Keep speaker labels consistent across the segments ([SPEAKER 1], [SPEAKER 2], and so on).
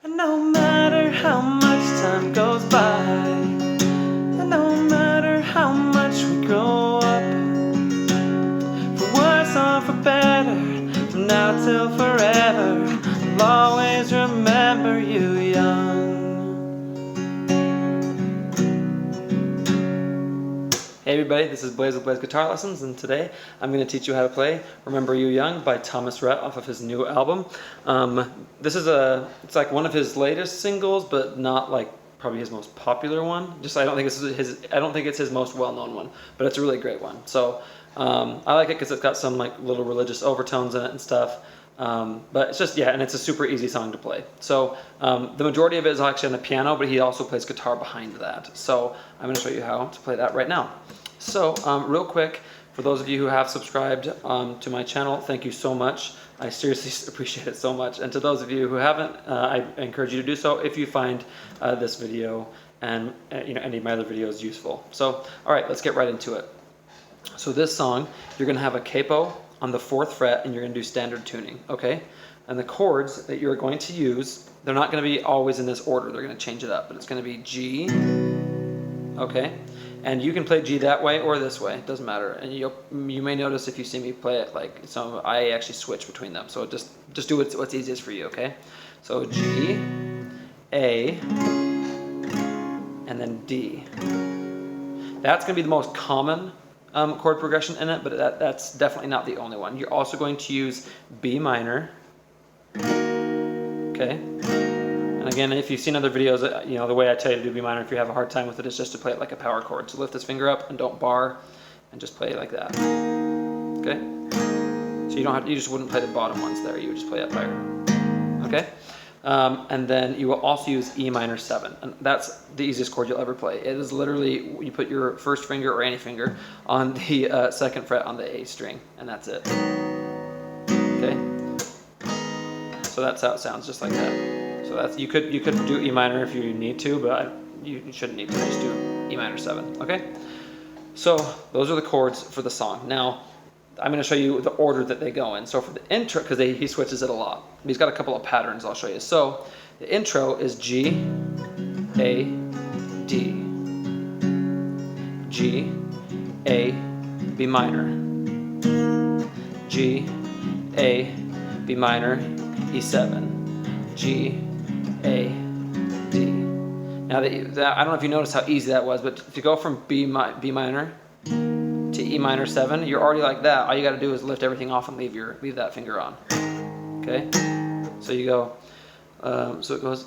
[SPEAKER 1] And no matter how much time goes by, and no matter how much we grow up, for worse or for better, from now till forever, I'll always remember you young. Hey everybody, this is Blaze with Blaze Guitar Lessons, and today I'm going to teach you how to play Remember You Young by Thomas Rhett off of his new album. It's like one of his latest singles, but not like probably his most popular one. I don't think it's his most well-known one, but it's a really great one. So I like it because it's got some like little religious overtones in it and stuff. But it's just, yeah, and it's a super easy song to play. So the majority of it is actually on the piano, but he also plays guitar behind that. So I'm going to show you how to play that right now. So real quick, for those of you who have subscribed to my channel, thank you so much. I seriously appreciate it so much. And to those of you who haven't, I encourage you to do so if you find this video and any of my other videos useful. So all right, let's get right into it. So this song, you're going to have a capo on the 4th fret, and you're going to do standard tuning, okay? And the chords that you're going to use, they're not going to be always in this order. They're going to change it up, but it's going to be G, okay? And you can play G that way or this way, it doesn't matter. And you may notice if you see me play it, like I actually switch between them. So just do what's easiest for you, okay? So G, A, and then D. That's going to be the most common chord progression in it, but that's definitely not the only one. You're also going to use B minor, okay? And again, if you've seen other videos, the way I tell you to do B minor if you have a hard time with it is just to play it like a power chord. So lift this finger up and don't bar, and just play it like that, okay? So you just wouldn't play the bottom ones there, you would just play up higher, okay? And then you will also use E minor 7, and that's the easiest chord you'll ever play. It is literally, you put your first finger or any finger on the 2nd fret on the A string, and that's it. Okay? So that's how it sounds, just like that. So that's, you could do E minor if you need to, but you shouldn't need to, just do E minor 7, okay? So those are the chords for the song. Now, I'm going to show you the order that they go in. So for the intro, because he switches it a lot. He's got a couple of patterns I'll show you. So the intro is G, A, D, G, A, B minor, G, A, B minor, E7, G, A, D. Now I don't know if you noticed how easy that was, but to go from B minor to E minor 7, you're already like that. All you got to do is lift everything off and leave that finger on. Okay, so you go. So it goes.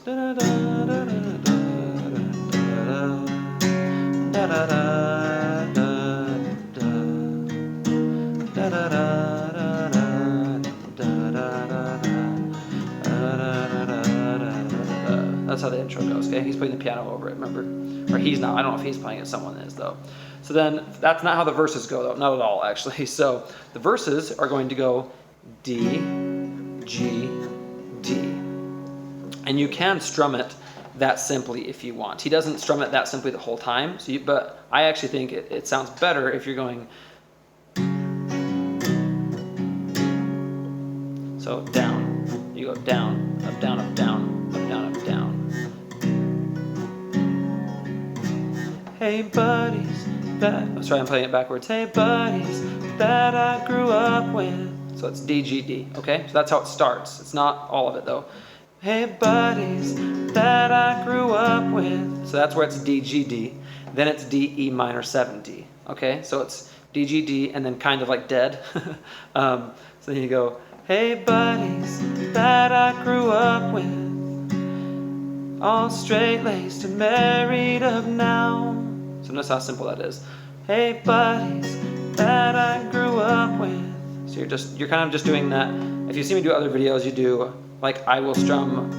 [SPEAKER 1] That's how the intro goes. Okay, he's playing the piano over it. Remember, or he's not. I don't know if he's playing it. Someone is though. So then that's not how the verses go though. Not at all actually. So the verses are going to go D, G, D. And you can strum it that simply if you want. He doesn't strum it that simply the whole time. But I actually think it sounds better if you're going. So down. You go down, up, down, up, down, up, down, up, down. Hey buddies, sorry, I'm playing it backwards. Hey buddies, that I grew up with. So it's D, G, D, okay? So that's how it starts. It's not all of it though. Hey buddies, that I grew up with. So that's where it's D, G, D. Then it's D, E minor 7, D, okay? So it's D, G, D, and then kind of like dead. So then you go, hey buddies, that I grew up with. All straight-laced and married up now. So notice how simple that is. Hey buddies, that I grew up with. So you're kind of just doing that. If you see me do other videos, you do like I will strum.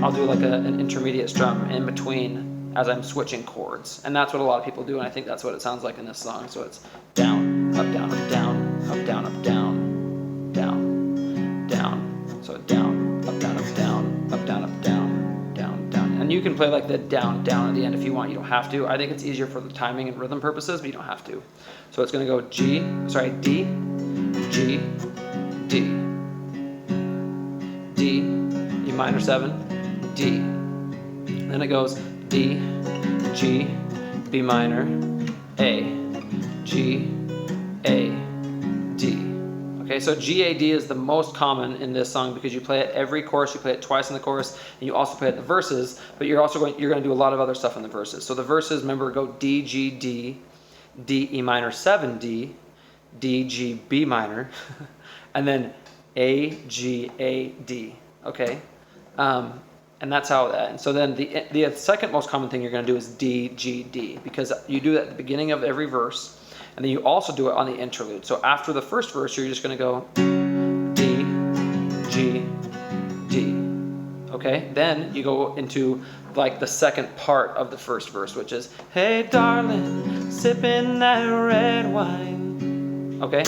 [SPEAKER 1] I'll do like an intermediate strum in between as I'm switching chords, and that's what a lot of people do. And I think that's what it sounds like in this song. So it's down, up, down, up, down, up, down, up, down, down, down. So down, up, down, up, down, up, down, up, down. And you can play like the down, down at the end if you want. You don't have to. I think it's easier for the timing and rhythm purposes, but you don't have to. So it's going to go D, G, D, D, E minor 7, D. Then it goes D, G, B minor, A, G, A, D. Okay, so G, A, D is the most common in this song because you play it every chorus, you play it twice in the chorus, and you also play it in the verses, but you're going to do a lot of other stuff in the verses. So the verses, remember, go D, G, D, D, E minor 7, D, D, G, B minor, and then A, G, A, D, okay? And that's how that, and so then the second most common thing you're going to do is D, G, D, because you do that at the beginning of every verse, and then you also do it on the interlude. So after the first verse, you're just going to go D, G, D, okay? Then you go into like the second part of the first verse, which is, hey darling, sipping that red wine, okay?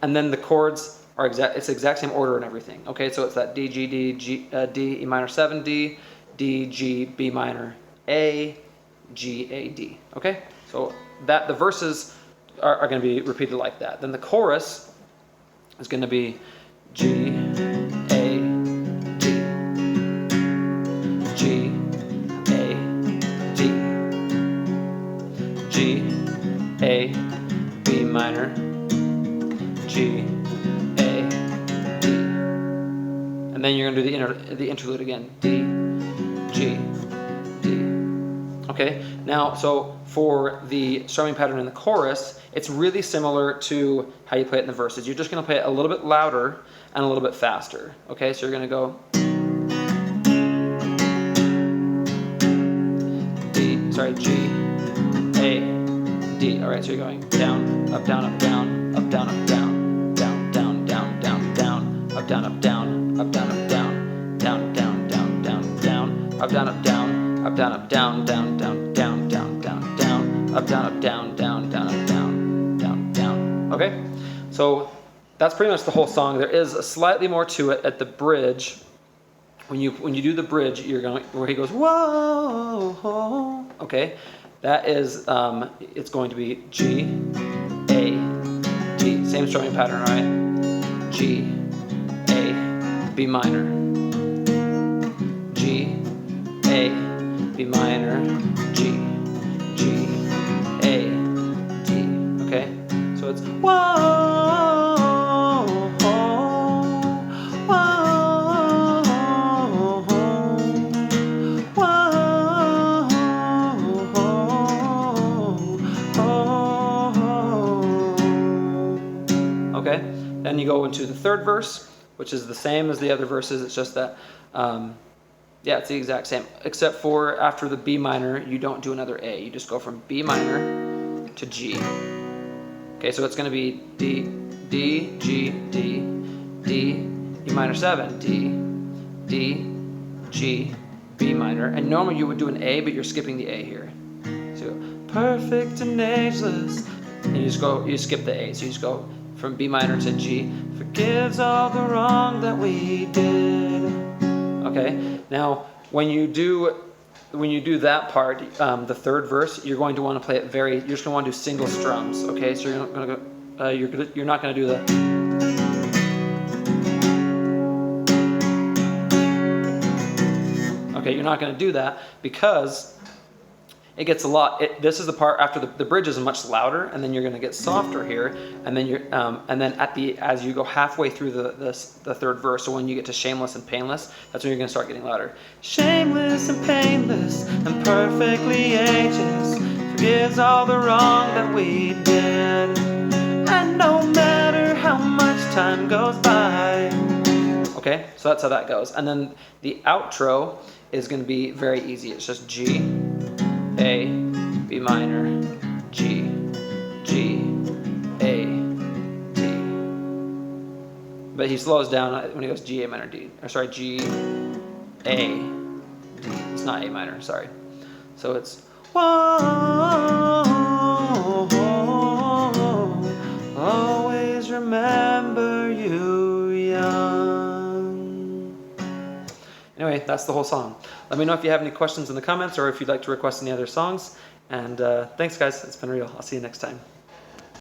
[SPEAKER 1] And then the chords are it's the exact same order and everything, okay? So it's that D, G, D, G, D, E minor 7, D, D, G, B minor, A, G, A, D, okay? So that the verses are going to be repeated like that. Then the chorus is going to be G, A, D, G, A, D, G, A, B minor, G, A, D. And then you're going to do the interlude again. D, G, D. Okay? Now, so for the strumming pattern in the chorus, it's really similar to how you play it in the verses. You're just going to play it a little bit louder and a little bit faster. Okay? So you're going to go D, sorry, G, A, D. All right, so you're going down, up, down, up, down, up, down, up, down, down, down, down, down, down, up, down, up, down, up, down, up, down, down, down, down, down, down, up, down, up, down, up, down, up, down, down, down, down, down, down, down, up, down, up, down, down, down, up, down, down, down. Okay? So that's pretty much the whole song. There is slightly more to it at the bridge. When you do the bridge, you're going where he goes, whoa, okay? That is, it's going to be G, A, D. Same strumming pattern, right? G, A, B minor. G, A, B minor, G, G, A, D. Okay? So it's whoa, okay? Then you go into the third verse, which is the same as the other verses. It's just that, yeah, it's the exact same, except for after the B minor, you don't do another A. You just go from B minor to G. Okay, so it's going to be D, D, G, D, D, E minor 7, D, D, G, B minor. And normally you would do an A, but you're skipping the A here. So perfect and ageless. And you just go, you skip the A. So you just go from B minor to G. Forgives all the wrong that we did. Okay, now when you do that part, the third verse, you're going to want to play it you're just going to want to do single strums. Okay, so you're going to go, you're not going to do the. Okay, you're not going to do that because it gets a lot. This is the part after the bridge is much louder, and then you're going to get softer here, and then as you go halfway through the third verse. So when you get to shameless and painless, that's when you're going to start getting louder. Shameless and painless and perfectly ageless, forgives all the wrong that we did, and no matter how much time goes by. Okay, so that's how that goes, and then the outro is going to be very easy. It's just G, A, B minor, G, G, A, D. But he slows down when he goes G, A minor, D. Or sorry, G, A, D. It's not A minor, sorry. So it's whoa, always remember you young. Anyway, that's the whole song. Let me know if you have any questions in the comments or if you'd like to request any other songs. And thanks, guys. It's been real. I'll see you next time.